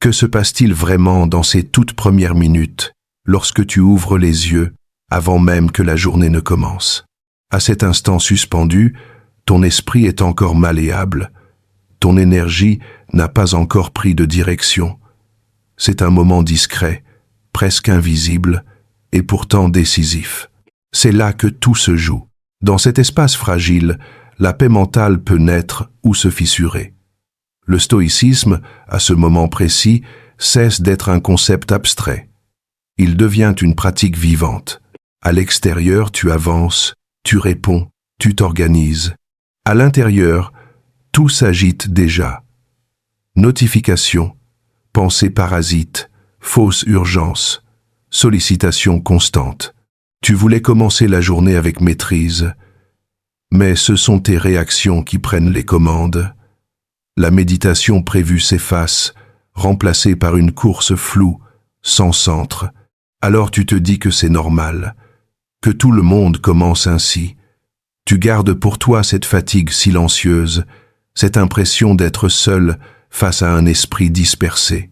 Que se passe-t-il vraiment dans ces toutes premières minutes, lorsque tu ouvres les yeux, avant même que la journée ne commence? À cet instant suspendu, ton esprit est encore malléable, ton énergie n'a pas encore pris de direction. C'est un moment discret, presque invisible, et pourtant décisif. C'est là que tout se joue. Dans cet espace fragile, la paix mentale peut naître ou se fissurer. Le stoïcisme, à ce moment précis, cesse d'être un concept abstrait. Il devient une pratique vivante. À l'extérieur, tu avances, tu réponds, tu t'organises. À l'intérieur, tout s'agite déjà. Notifications, pensées parasites, fausses urgences, sollicitations constantes. Tu voulais commencer la journée avec maîtrise, mais ce sont tes réactions qui prennent les commandes. La méditation prévue s'efface, remplacée par une course floue, sans centre. Alors tu te dis que c'est normal, que tout le monde commence ainsi. Tu gardes pour toi cette fatigue silencieuse, cette impression d'être seul face à un esprit dispersé.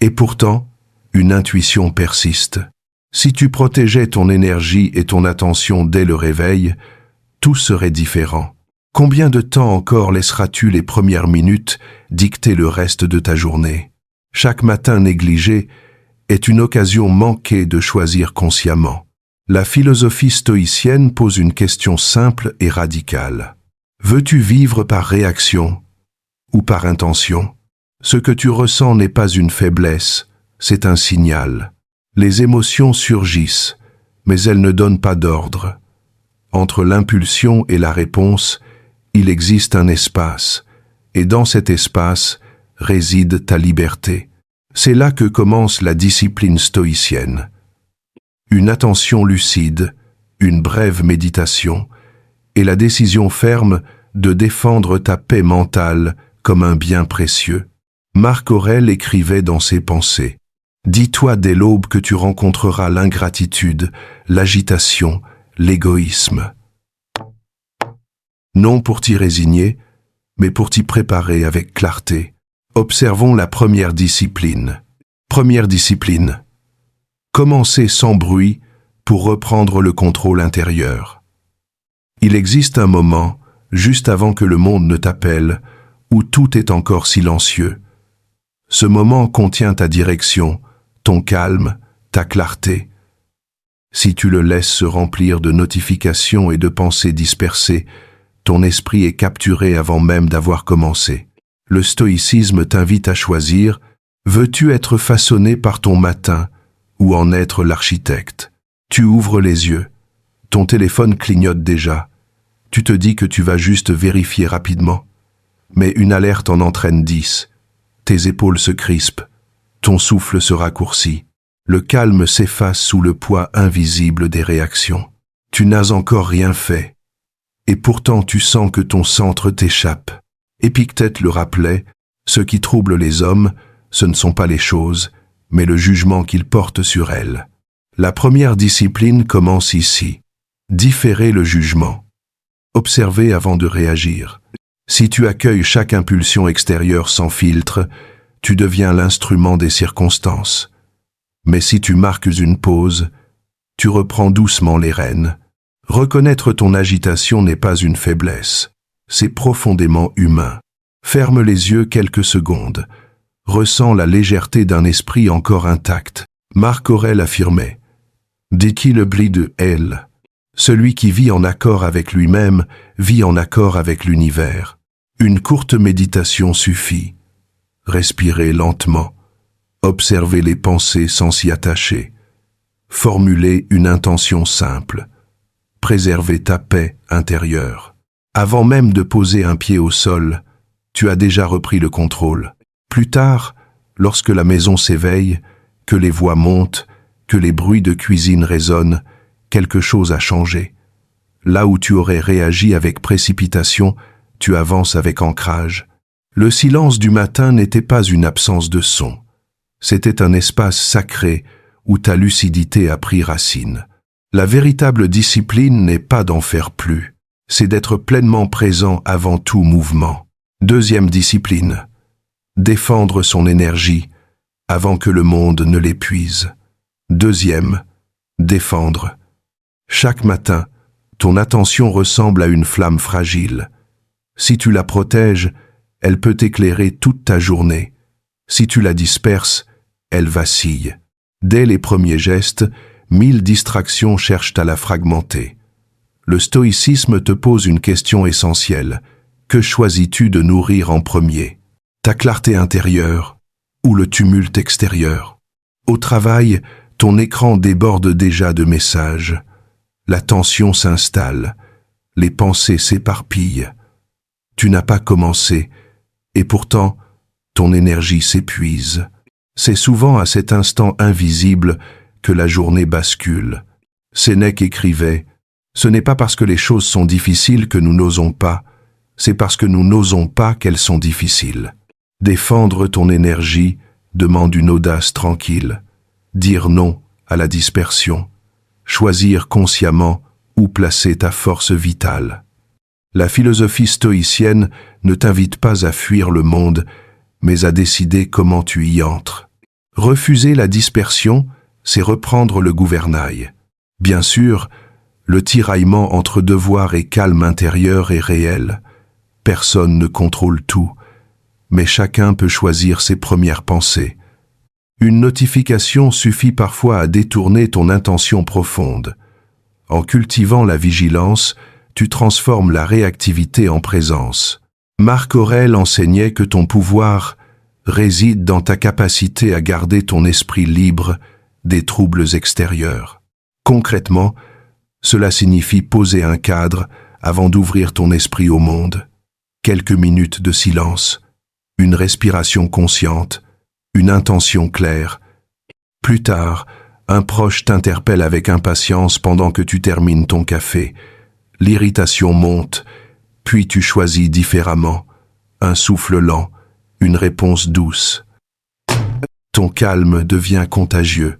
Et pourtant, une intuition persiste. Si tu protégeais ton énergie et ton attention dès le réveil, tout serait différent. Combien de temps encore laisseras-tu les premières minutes dicter le reste de ta journée? Chaque matin négligé est une occasion manquée de choisir consciemment. La philosophie stoïcienne pose une question simple et radicale. Veux-tu vivre par réaction ou par intention? Ce que tu ressens n'est pas une faiblesse, c'est un signal. Les émotions surgissent, mais elles ne donnent pas d'ordre. Entre l'impulsion et la réponse, il existe un espace, et dans cet espace réside ta liberté. C'est là que commence la discipline stoïcienne. Une attention lucide, une brève méditation, et la décision ferme de défendre ta paix mentale comme un bien précieux. Marc Aurèle écrivait dans ses pensées: « Dis-toi dès l'aube que tu rencontreras l'ingratitude, l'agitation, l'égoïsme. Non pour t'y résigner, mais pour t'y préparer avec clarté. » Observons la première discipline. Première discipline. Commencer sans bruit pour reprendre le contrôle intérieur. Il existe un moment, juste avant que le monde ne t'appelle, où tout est encore silencieux. Ce moment contient ta direction, ton calme, ta clarté. Si tu le laisses se remplir de notifications et de pensées dispersées, ton esprit est capturé avant même d'avoir commencé. Le stoïcisme t'invite à choisir: veux-tu être façonné par ton matin ou en être l'architecte? Tu ouvres les yeux, ton téléphone clignote déjà. Tu te dis que tu vas juste vérifier rapidement. Mais une alerte en entraîne 10. Tes épaules se crispent, ton souffle se raccourcit. Le calme s'efface sous le poids invisible des réactions. Tu n'as encore rien fait. Et pourtant tu sens que ton centre t'échappe. Épictète le rappelait: ce qui trouble les hommes, ce ne sont pas les choses, mais le jugement qu'ils portent sur elles. La première discipline commence ici. Différer le jugement. Observer avant de réagir. Si tu accueilles chaque impulsion extérieure sans filtre, tu deviens l'instrument des circonstances. Mais si tu marques une pause, tu reprends doucement les rênes. Reconnaître ton agitation n'est pas une faiblesse, c'est profondément humain. Ferme les yeux quelques secondes. Ressens la légèreté d'un esprit encore intact. Marc Aurèle affirmait: « Dès qu'il oublie de elle, celui qui vit en accord avec lui-même vit en accord avec l'univers. » Une courte méditation suffit. Respirez lentement. Observez les pensées sans s'y attacher. Formulez une intention simple. Préservez ta paix intérieure. Avant même de poser un pied au sol, tu as déjà repris le contrôle. Plus tard, lorsque la maison s'éveille, que les voix montent, que les bruits de cuisine résonnent, quelque chose a changé. Là où tu aurais réagi avec précipitation, tu avances avec ancrage. Le silence du matin n'était pas une absence de son. C'était un espace sacré où ta lucidité a pris racine. La véritable discipline n'est pas d'en faire plus, c'est d'être pleinement présent avant tout mouvement. Deuxième discipline. Défendre son énergie avant que le monde ne l'épuise. Deuxième, défendre. Chaque matin, ton attention ressemble à une flamme fragile. Si tu la protèges, elle peut éclairer toute ta journée. Si tu la disperses, elle vacille. Dès les premiers gestes, 1000 distractions cherchent à la fragmenter. Le stoïcisme te pose une question essentielle. Que choisis-tu de nourrir en premier? Ta clarté intérieure ou le tumulte extérieur? Au travail, ton écran déborde déjà de messages. La tension s'installe. Les pensées s'éparpillent. Tu n'as pas commencé, et pourtant, ton énergie s'épuise. C'est souvent à cet instant invisible que la journée bascule. Sénèque écrivait « Ce n'est pas parce que les choses sont difficiles que nous n'osons pas, c'est parce que nous n'osons pas qu'elles sont difficiles. » Défendre ton énergie demande une audace tranquille. Dire non à la dispersion. Choisir consciemment où placer ta force vitale. La philosophie stoïcienne ne t'invite pas à fuir le monde, mais à décider comment tu y entres. Refuser la dispersion, c'est reprendre le gouvernail. Bien sûr, le tiraillement entre devoir et calme intérieur est réel. Personne ne contrôle tout, mais chacun peut choisir ses premières pensées. Une notification suffit parfois à détourner ton intention profonde. En cultivant la vigilance, tu transformes la réactivité en présence. Marc Aurèle enseignait que ton pouvoir réside dans ta capacité à garder ton esprit libre des troubles extérieurs. Concrètement, cela signifie poser un cadre avant d'ouvrir ton esprit au monde. Quelques minutes de silence, une respiration consciente, une intention claire. Plus tard, un proche t'interpelle avec impatience pendant que tu termines ton café. L'irritation monte, puis tu choisis différemment, un souffle lent, une réponse douce. Ton calme devient contagieux.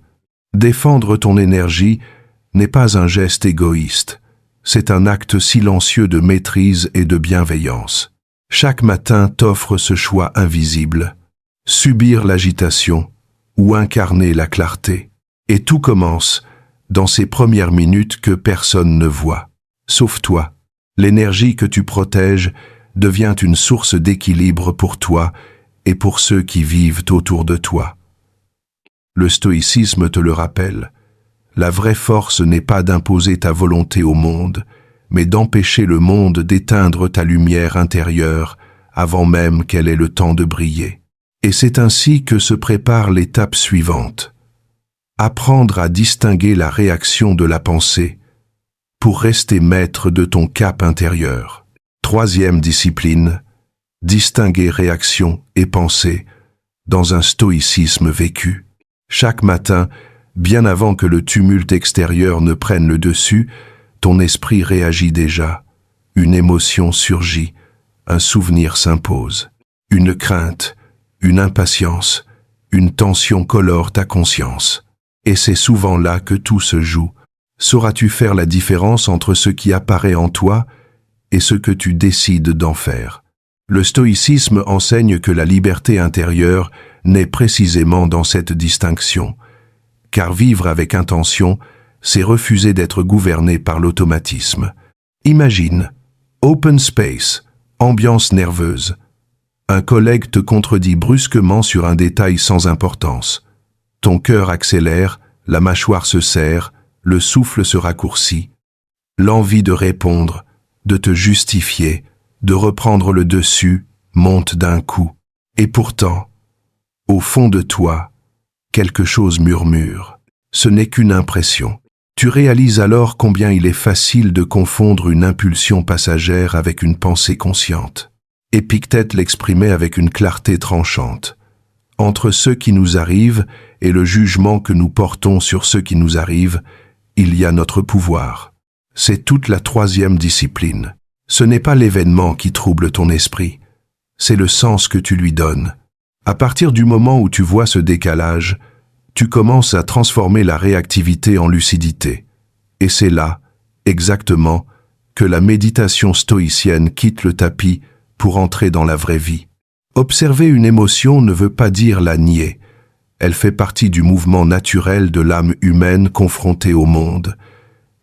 Défendre ton énergie n'est pas un geste égoïste, c'est un acte silencieux de maîtrise et de bienveillance. Chaque matin t'offre ce choix invisible, subir l'agitation ou incarner la clarté. Et tout commence dans ces premières minutes que personne ne voit. Sauf toi, l'énergie que tu protèges devient une source d'équilibre pour toi et pour ceux qui vivent autour de toi. Le stoïcisme te le rappelle, la vraie force n'est pas d'imposer ta volonté au monde, mais d'empêcher le monde d'éteindre ta lumière intérieure avant même qu'elle ait le temps de briller. Et c'est ainsi que se prépare l'étape suivante. Apprendre à distinguer la réaction de la pensée pour rester maître de ton cap intérieur. Troisième discipline, distinguer réaction et pensée dans un stoïcisme vécu. Chaque matin, bien avant que le tumulte extérieur ne prenne le dessus, ton esprit réagit déjà. Une émotion surgit, un souvenir s'impose. Une crainte, une impatience, une tension colore ta conscience. Et c'est souvent là que tout se joue. Sauras-tu faire la différence entre ce qui apparaît en toi et ce que tu décides d'en faire? Le stoïcisme enseigne que la liberté intérieure naît précisément dans cette distinction, car vivre avec intention, c'est refuser d'être gouverné par l'automatisme. Imagine, open space, ambiance nerveuse. Un collègue te contredit brusquement sur un détail sans importance. Ton cœur accélère, la mâchoire se serre, le souffle se raccourcit. L'envie de répondre, de te justifier, de reprendre le dessus, monte d'un coup. Et pourtant, au fond de toi, quelque chose murmure. Ce n'est qu'une impression. Tu réalises alors combien il est facile de confondre une impulsion passagère avec une pensée consciente. Épictète l'exprimait avec une clarté tranchante. Entre ce qui nous arrive et le jugement que nous portons sur ce qui nous arrive, il y a notre pouvoir. C'est toute la troisième discipline. Ce n'est pas l'événement qui trouble ton esprit, c'est le sens que tu lui donnes. À partir du moment où tu vois ce décalage, tu commences à transformer la réactivité en lucidité. Et c'est là, exactement, que la méditation stoïcienne quitte le tapis pour entrer dans la vraie vie. Observer une émotion ne veut pas dire la nier. Elle fait partie du mouvement naturel de l'âme humaine confrontée au monde.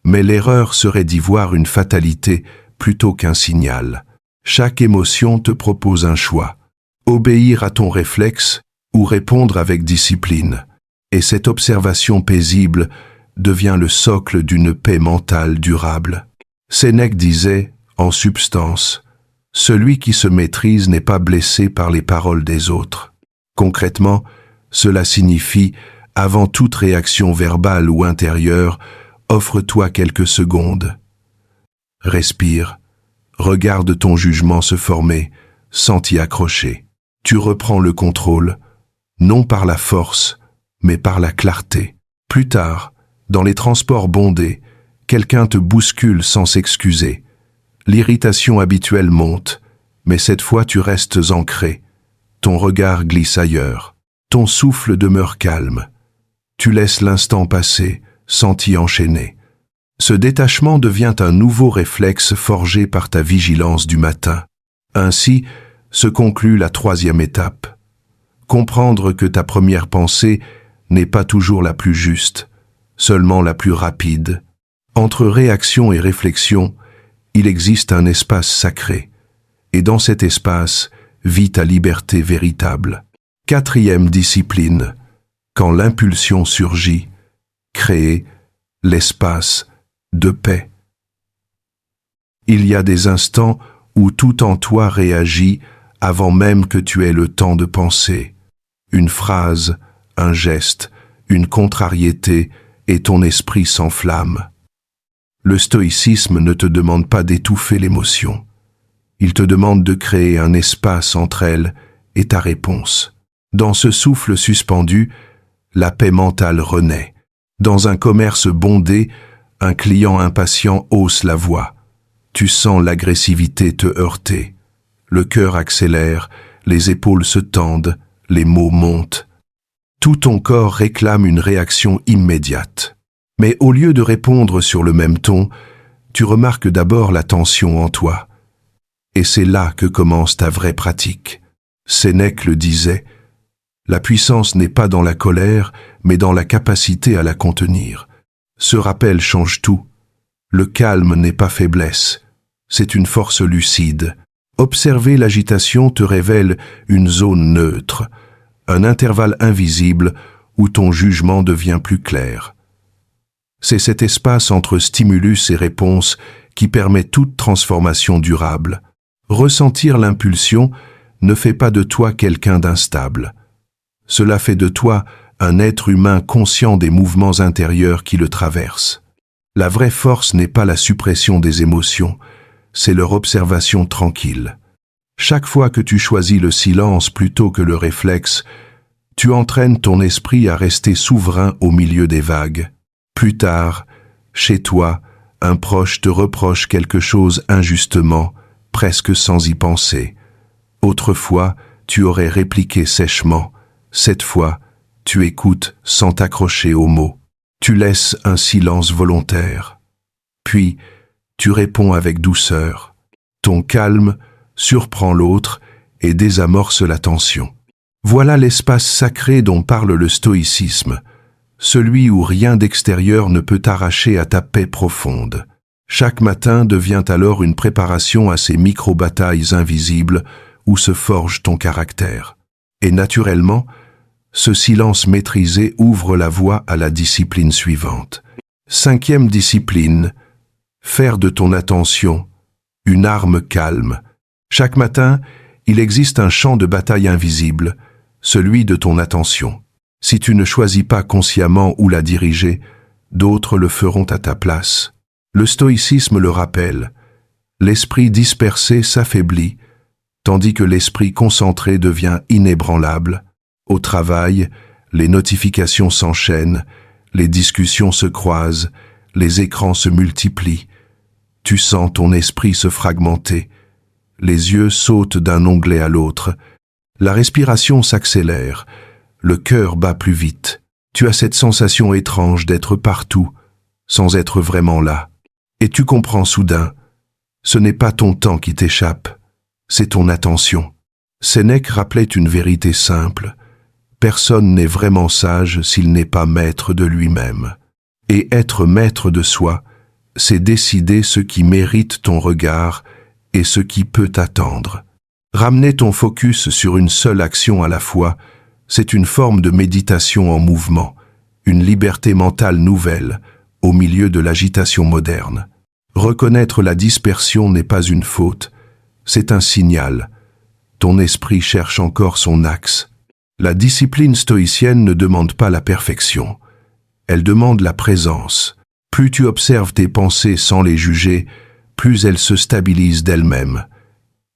Mais l'erreur serait d'y voir une fatalité plutôt qu'un signal. Chaque émotion te propose un choix. Obéir à ton réflexe ou répondre avec discipline. Et cette observation paisible devient le socle d'une paix mentale durable. Sénèque disait, en substance, « Celui qui se maîtrise n'est pas blessé par les paroles des autres. » Concrètement, cela signifie, avant toute réaction verbale ou intérieure, offre-toi quelques secondes. Respire, regarde ton jugement se former, sans t'y accrocher. Tu reprends le contrôle, non par la force, mais par la clarté. Plus tard, dans les transports bondés, quelqu'un te bouscule sans s'excuser. L'irritation habituelle monte, mais cette fois tu restes ancré. Ton regard glisse ailleurs. Ton souffle demeure calme. Tu laisses l'instant passer, sans t'y enchaîner. Ce détachement devient un nouveau réflexe forgé par ta vigilance du matin. Ainsi se conclut la 3e étape. Comprendre que ta première pensée n'est pas toujours la plus juste, seulement la plus rapide. Entre réaction et réflexion, il existe un espace sacré, et dans cet espace vit ta liberté véritable. 4e discipline, quand l'impulsion surgit, créer l'espace de paix. Il y a des instants où tout en toi réagit avant même que tu aies le temps de penser. Une phrase, un geste, une contrariété, et ton esprit s'enflamme. Le stoïcisme ne te demande pas d'étouffer l'émotion. Il te demande de créer un espace entre elle et ta réponse. Dans ce souffle suspendu, la paix mentale renaît. Dans un commerce bondé, un client impatient hausse la voix. Tu sens l'agressivité te heurter. Le cœur accélère, les épaules se tendent, les mots montent. Tout ton corps réclame une réaction immédiate. Mais au lieu de répondre sur le même ton, tu remarques d'abord la tension en toi. Et c'est là que commence ta vraie pratique. Sénèque le disait, « La puissance n'est pas dans la colère, mais dans la capacité à la contenir. » Ce rappel change tout. Le calme n'est pas faiblesse, c'est une force lucide. Observer l'agitation te révèle une zone neutre, un intervalle invisible où ton jugement devient plus clair. C'est cet espace entre stimulus et réponse qui permet toute transformation durable. Ressentir l'impulsion ne fait pas de toi quelqu'un d'instable. Cela fait de toi un être humain conscient des mouvements intérieurs qui le traversent. La vraie force n'est pas la suppression des émotions, c'est leur observation tranquille. Chaque fois que tu choisis le silence plutôt que le réflexe, tu entraînes ton esprit à rester souverain au milieu des vagues. Plus tard, chez toi, un proche te reproche quelque chose injustement, presque sans y penser. Autrefois, tu aurais répliqué sèchement. Cette fois, tu écoutes sans t'accrocher aux mots. Tu laisses un silence volontaire. Puis, tu réponds avec douceur. Ton calme surprend l'autre et désamorce la tension. Voilà l'espace sacré dont parle le stoïcisme, celui où rien d'extérieur ne peut t'arracher à ta paix profonde. Chaque matin devient alors une préparation à ces micro-batailles invisibles où se forge ton caractère. Et naturellement, ce silence maîtrisé ouvre la voie à la discipline suivante. 5e discipline, faire de ton attention une arme calme. Chaque matin, il existe un champ de bataille invisible, celui de ton attention. Si tu ne choisis pas consciemment où la diriger, d'autres le feront à ta place. Le stoïcisme le rappelle. L'esprit dispersé s'affaiblit, tandis que l'esprit concentré devient inébranlable. Au travail, les notifications s'enchaînent, les discussions se croisent, les écrans se multiplient. Tu sens ton esprit se fragmenter. Les yeux sautent d'un onglet à l'autre. La respiration s'accélère. Le cœur bat plus vite. Tu as cette sensation étrange d'être partout, sans être vraiment là. Et tu comprends soudain, ce n'est pas ton temps qui t'échappe, c'est ton attention. Sénèque rappelait une vérité simple. Personne n'est vraiment sage s'il n'est pas maître de lui-même. Et être maître de soi, c'est décider ce qui mérite ton regard et ce qui peut t'attendre. Ramener ton focus sur une seule action à la fois, c'est une forme de méditation en mouvement, une liberté mentale nouvelle au milieu de l'agitation moderne. Reconnaître la dispersion n'est pas une faute, c'est un signal. Ton esprit cherche encore son axe. La discipline stoïcienne ne demande pas la perfection, elle demande la présence. Plus tu observes tes pensées sans les juger, plus elles se stabilisent d'elles-mêmes.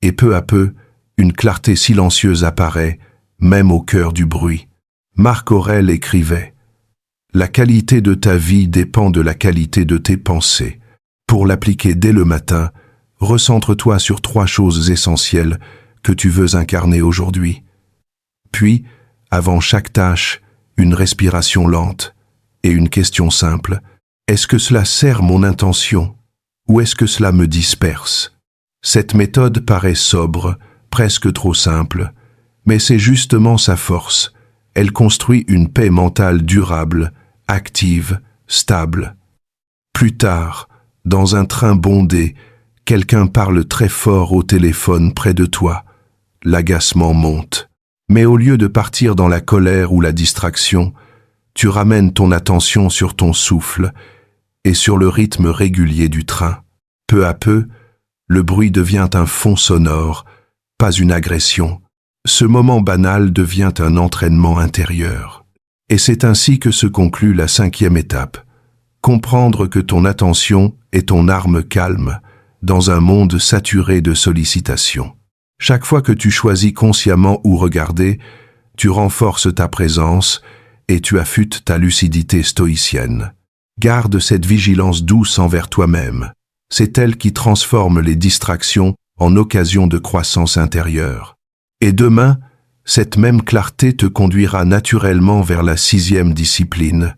Et peu à peu, une clarté silencieuse apparaît, même au cœur du bruit. Marc Aurèle écrivait « La qualité de ta vie dépend de la qualité de tes pensées. Pour l'appliquer dès le matin, recentre-toi sur 3 choses essentielles que tu veux incarner aujourd'hui. Puis, avant chaque tâche, une respiration lente et une question simple. Est-ce que cela sert mon intention ou est-ce que cela me disperse? Cette méthode paraît sobre, presque trop simple, mais c'est justement sa force. Elle construit une paix mentale durable, active, stable. Plus tard, dans un train bondé, quelqu'un parle très fort au téléphone près de toi. L'agacement monte. Mais au lieu de partir dans la colère ou la distraction, tu ramènes ton attention sur ton souffle et sur le rythme régulier du train. Peu à peu, le bruit devient un fond sonore, pas une agression. Ce moment banal devient un entraînement intérieur. Et c'est ainsi que se conclut la 5e étape. Comprendre que ton attention est ton arme calme dans un monde saturé de sollicitations. Chaque fois que tu choisis consciemment où regarder, tu renforces ta présence et tu affûtes ta lucidité stoïcienne. Garde cette vigilance douce envers toi-même. C'est elle qui transforme les distractions en occasion de croissance intérieure. Et demain, cette même clarté te conduira naturellement vers la 6e discipline,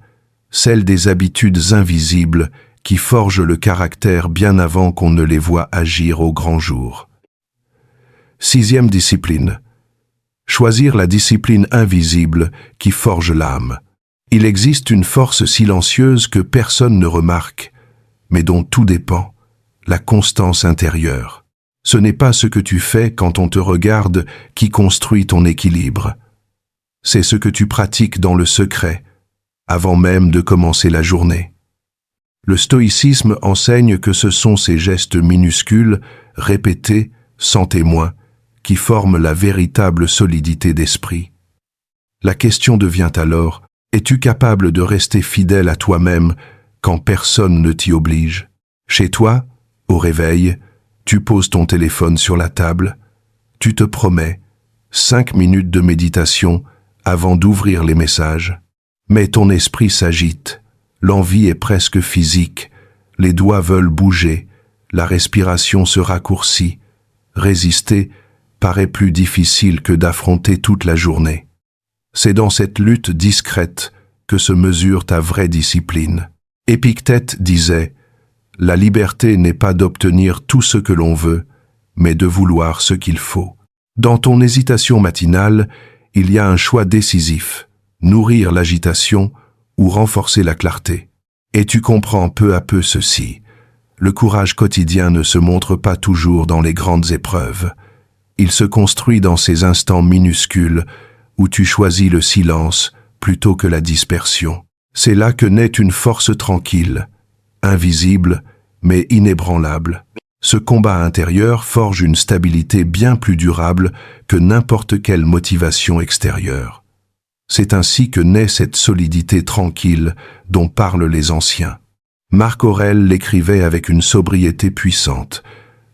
celle des habitudes invisibles qui forgent le caractère bien avant qu'on ne les voit agir au grand jour. 6e discipline. Choisir la discipline invisible qui forge l'âme. Il existe une force silencieuse que personne ne remarque, mais dont tout dépend, la constance intérieure. Ce n'est pas ce que tu fais quand on te regarde qui construit ton équilibre. C'est ce que tu pratiques dans le secret, avant même de commencer la journée. Le stoïcisme enseigne que ce sont ces gestes minuscules, répétés, sans témoin, qui forment la véritable solidité d'esprit. La question devient alors, es-tu capable de rester fidèle à toi-même quand personne ne t'y oblige? Chez toi, au réveil, tu poses ton téléphone sur la table, tu te promets 5 minutes de méditation avant d'ouvrir les messages. Mais ton esprit s'agite, l'envie est presque physique, les doigts veulent bouger, la respiration se raccourcit. Résister paraît plus difficile que d'affronter toute la journée. C'est dans cette lutte discrète que se mesure ta vraie discipline. Épictète disait « La liberté n'est pas d'obtenir tout ce que l'on veut, mais de vouloir ce qu'il faut. » Dans ton hésitation matinale, il y a un choix décisif, nourrir l'agitation ou renforcer la clarté. Et tu comprends peu à peu ceci. Le courage quotidien ne se montre pas toujours dans les grandes épreuves. Il se construit dans ces instants minuscules où tu choisis le silence plutôt que la dispersion. C'est là que naît une force tranquille, invisible mais inébranlable. Ce combat intérieur forge une stabilité bien plus durable que n'importe quelle motivation extérieure. C'est ainsi que naît cette solidité tranquille dont parlent les anciens. Marc Aurèle l'écrivait avec une sobriété puissante.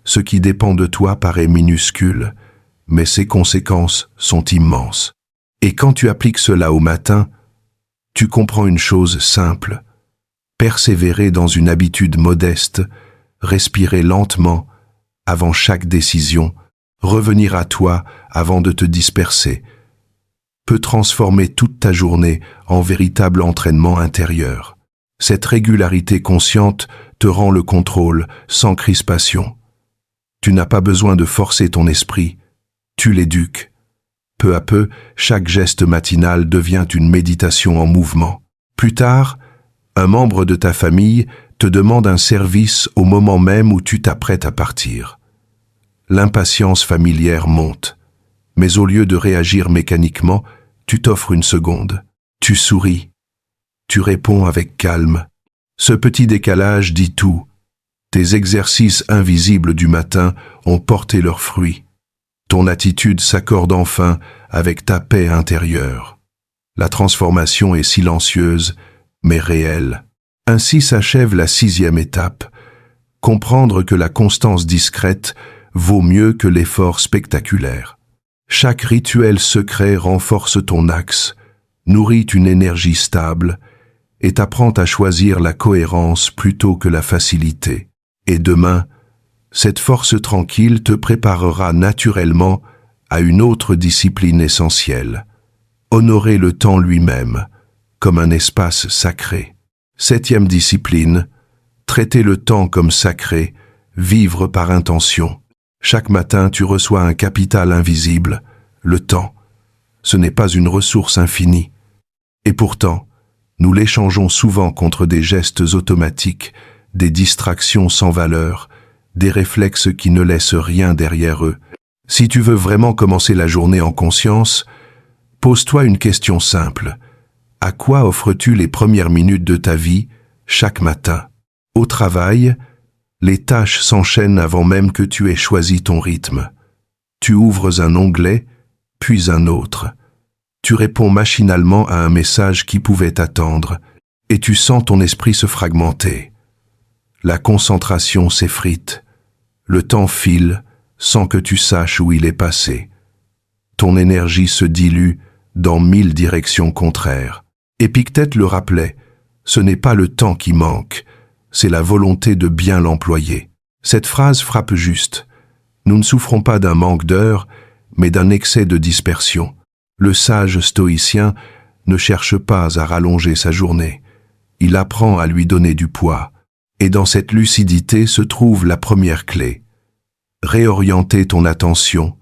Ce qui dépend de toi paraît minuscule, mais ses conséquences sont immenses. Et quand tu appliques cela au matin, tu comprends une chose simple. Persévérer dans une habitude modeste, respirer lentement avant chaque décision, revenir à toi avant de te disperser, peut transformer toute ta journée en véritable entraînement intérieur. Cette régularité consciente te rend le contrôle sans crispation. Tu n'as pas besoin de forcer ton esprit, tu l'éduques. Peu à peu, chaque geste matinal devient une méditation en mouvement. Plus tard, un membre de ta famille te demande un service au moment même où tu t'apprêtes à partir. L'impatience familière monte, mais au lieu de réagir mécaniquement, tu t'offres une seconde. Tu souris. Tu réponds avec calme. Ce petit décalage dit tout. Tes exercices invisibles du matin ont porté leurs fruits. Ton attitude s'accorde enfin avec ta paix intérieure. La transformation est silencieuse, mais réelle. Ainsi s'achève la 6e étape. Comprendre que la constance discrète vaut mieux que l'effort spectaculaire. Chaque rituel secret renforce ton axe, nourrit une énergie stable et t'apprend à choisir la cohérence plutôt que la facilité. Et demain, cette force tranquille te préparera naturellement à une autre discipline essentielle. Honorer le temps lui-même, comme un espace sacré. 7e discipline, traiter le temps comme sacré, vivre par intention. Chaque matin, tu reçois un capital invisible, le temps. Ce n'est pas une ressource infinie. Et pourtant, nous l'échangeons souvent contre des gestes automatiques, des distractions sans valeur, des réflexes qui ne laissent rien derrière eux. Si tu veux vraiment commencer la journée en conscience, pose-toi une question simple. À quoi offres-tu les premières minutes de ta vie, chaque matin? Au travail, les tâches s'enchaînent avant même que tu aies choisi ton rythme. Tu ouvres un onglet, puis un autre. Tu réponds machinalement à un message qui pouvait t'attendre, et tu sens ton esprit se fragmenter. La concentration s'effrite. Le temps file sans que tu saches où il est passé. Ton énergie se dilue dans 1000 directions contraires. Épictète le rappelait, ce n'est pas le temps qui manque, c'est la volonté de bien l'employer. Cette phrase frappe juste. Nous ne souffrons pas d'un manque d'heures, mais d'un excès de dispersion. Le sage stoïcien ne cherche pas à rallonger sa journée. Il apprend à lui donner du poids. Et dans cette lucidité se trouve la première clé. Réorienter ton attention,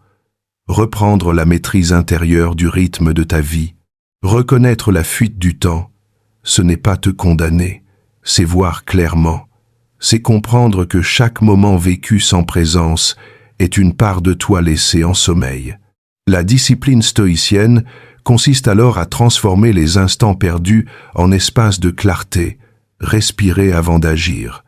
reprendre la maîtrise intérieure du rythme de ta vie, reconnaître la fuite du temps, ce n'est pas te condamner, c'est voir clairement, c'est comprendre que chaque moment vécu sans présence est une part de toi laissée en sommeil. La discipline stoïcienne consiste alors à transformer les instants perdus en espaces de clarté, respirer avant d'agir,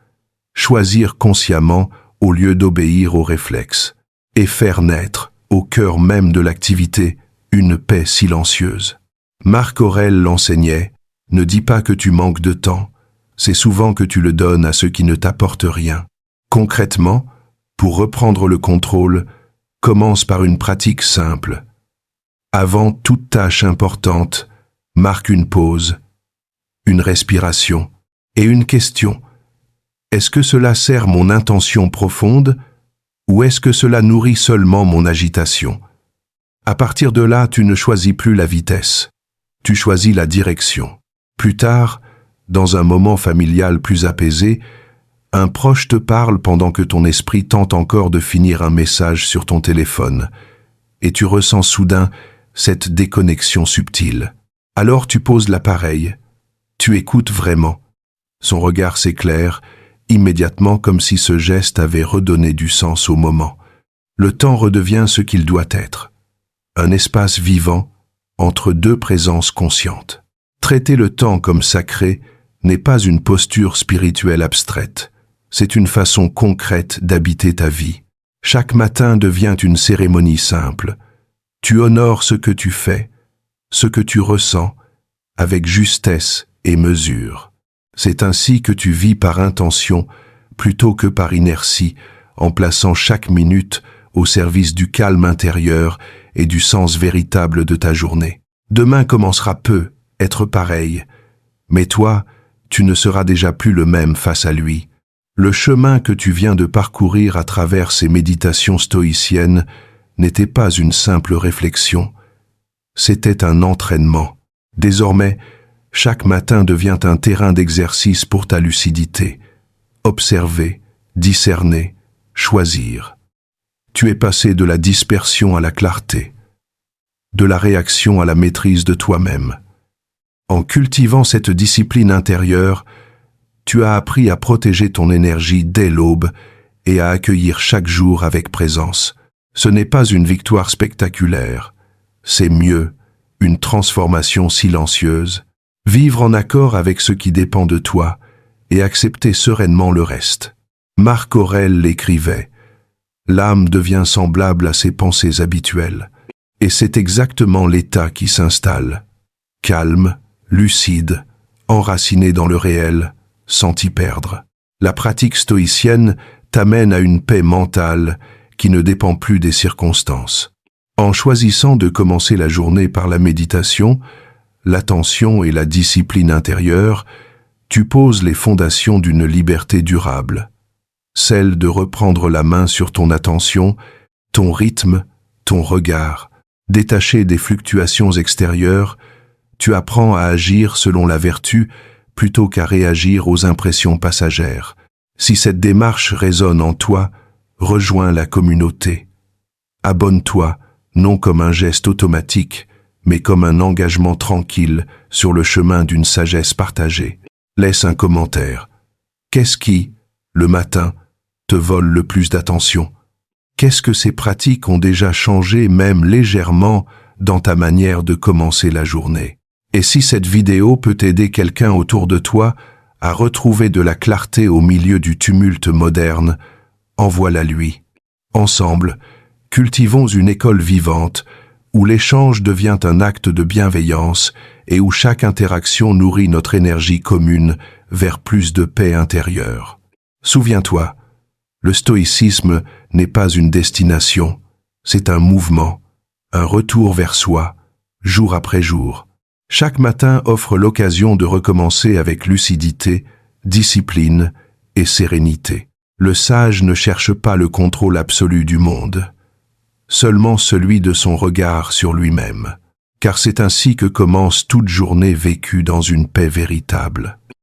choisir consciemment au lieu d'obéir aux réflexes, et faire naître, au cœur même de l'activité, une paix silencieuse. Marc Aurèle l'enseignait, ne dis pas que tu manques de temps, c'est souvent que tu le donnes à ceux qui ne t'apportent rien. Concrètement, pour reprendre le contrôle, commence par une pratique simple. Avant toute tâche importante, marque une pause, une respiration et une question. Est-ce que cela sert mon intention profonde ou est-ce que cela nourrit seulement mon agitation? À partir de là, tu ne choisis plus la vitesse, tu choisis la direction. Plus tard, dans un moment familial plus apaisé, un proche te parle pendant que ton esprit tente encore de finir un message sur ton téléphone, et tu ressens soudain cette déconnexion subtile. Alors tu poses l'appareil, tu écoutes vraiment. Son regard s'éclaire, immédiatement comme si ce geste avait redonné du sens au moment. Le temps redevient ce qu'il doit être, un espace vivant entre deux présences conscientes. Traiter le temps comme sacré n'est pas une posture spirituelle abstraite, c'est une façon concrète d'habiter ta vie. Chaque matin devient une cérémonie simple. Tu honores ce que tu fais, ce que tu ressens, avec justesse et mesure. C'est ainsi que tu vis par intention plutôt que par inertie, en plaçant chaque minute au service du calme intérieur et du sens véritable de ta journée. Demain commencera peu être pareil, mais toi, tu ne seras déjà plus le même face à lui. Le chemin que tu viens de parcourir à travers ces méditations stoïciennes n'était pas une simple réflexion, c'était un entraînement. Désormais, chaque matin devient un terrain d'exercice pour ta lucidité. Observer, discerner, choisir. Tu es passé de la dispersion à la clarté, de la réaction à la maîtrise de toi-même. En cultivant cette discipline intérieure, tu as appris à protéger ton énergie dès l'aube et à accueillir chaque jour avec présence. Ce n'est pas une victoire spectaculaire, c'est mieux, une transformation silencieuse. Vivre en accord avec ce qui dépend de toi et accepter sereinement le reste. Marc Aurèle l'écrivait. L'âme devient semblable à ses pensées habituelles. Et c'est exactement l'état qui s'installe. Calme, lucide, enraciné dans le réel, sans t'y perdre. La pratique stoïcienne t'amène à une paix mentale qui ne dépend plus des circonstances. En choisissant de commencer la journée par la méditation, l'attention et la discipline intérieure, tu poses les fondations d'une liberté durable. Celle de reprendre la main sur ton attention, ton rythme, ton regard. Détaché des fluctuations extérieures, tu apprends à agir selon la vertu plutôt qu'à réagir aux impressions passagères. Si cette démarche résonne en toi, rejoins la communauté. Abonne-toi, non comme un geste automatique, mais comme un engagement tranquille sur le chemin d'une sagesse partagée. Laisse un commentaire. Qu'est-ce qui, le matin, te vole le plus d'attention? Qu'est-ce que ces pratiques ont déjà changé, même légèrement, dans ta manière de commencer la journée? Et si cette vidéo peut aider quelqu'un autour de toi à retrouver de la clarté au milieu du tumulte moderne, envoie-la lui. Ensemble, cultivons une école vivante où l'échange devient un acte de bienveillance et où chaque interaction nourrit notre énergie commune vers plus de paix intérieure. Souviens-toi, le stoïcisme n'est pas une destination, c'est un mouvement, un retour vers soi, jour après jour. Chaque matin offre l'occasion de recommencer avec lucidité, discipline et sérénité. Le sage ne cherche pas le contrôle absolu du monde, seulement celui de son regard sur lui-même, car c'est ainsi que commence toute journée vécue dans une paix véritable.